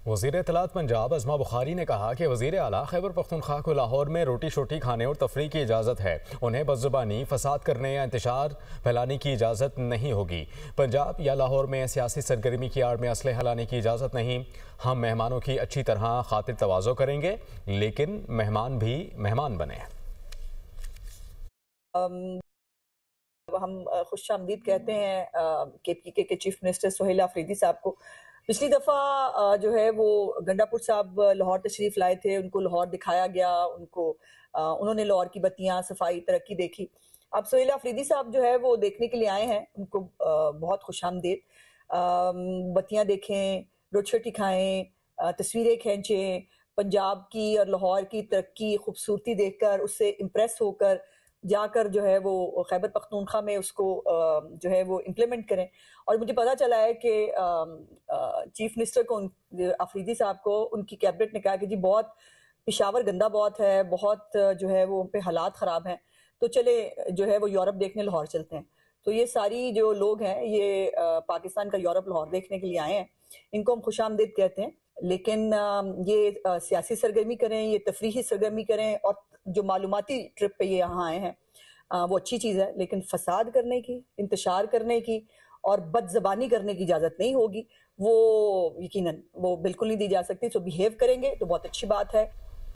وزیر اطلاعات پنجاب ازما بخاری نے کہا کہ وزیر اعلیٰ خیبر پختونخوا کو لاہور میں روٹی شوٹی کھانے اور تفریح کی اجازت ہے، انہیں بد زبانی، فساد کرنے یا انتشار پھیلانے کی اجازت نہیں ہوگی۔ پنجاب یا لاہور میں سیاسی سرگرمی کی آڑ میں اسلحہ لانے کی اجازت نہیں۔ ہم مہمانوں کی اچھی طرح خاطر تواضع کریں گے، لیکن مہمان بھی مہمان بنے۔ ہم خوش آمدید کہتے ہیں کے پی کے چیف منسٹر سہیل آفریدی صاحب کو۔ پچھلی دفعہ جو ہے وہ گنڈا پور صاحب لاہور تشریف لائے تھے، ان کو لاہور دکھایا گیا، انہوں نے لاہور کی بتیاں، صفائی، ترقی دیکھی۔ اب سہیل آفریدی صاحب جو ہے وہ دیکھنے کے لیے آئے ہیں، ان کو بہت خوش آمدید۔ بتیاں دیکھیں، روٹی کھائیں، تصویریں کھینچیں، پنجاب کی اور لاہور کی ترقی، خوبصورتی دیکھ کر اس سے امپریس ہو کر جا کر جو ہے وہ خیبر پختونخوا میں اس کو جو ہے وہ امپلیمنٹ کریں۔ اور مجھے پتا چلا ہے کہ چیف منسٹر کو، آفریدی صاحب کو، ان کی کیبنٹ نے کہا کہ جی بہت پشاور گندہ بہت ہے، بہت جو ہے وہ پہ حالات خراب ہیں، تو چلے جو ہے وہ یورپ دیکھنے لاہور چلتے ہیں۔ تو یہ ساری جو لوگ ہیں یہ پاکستان کا یورپ لاہور دیکھنے کے لیے آئے ہیں، ان کو ہم خوش آمدید کہتے ہیں، لیکن یہ سیاسی سرگرمی کریں، یہ تفریحی سرگرمی کریں، اور جو معلوماتی ٹرپ پہ یہ یہاں آئے ہیں وہ اچھی چیز ہے، لیکن فساد کرنے کی، انتشار کرنے کی اور بد زبانی کرنے کی اجازت نہیں ہوگی، وہ یقیناً وہ بالکل نہیں دی جا سکتی۔ سو بیہیو کریں گے تو بہت اچھی بات ہے۔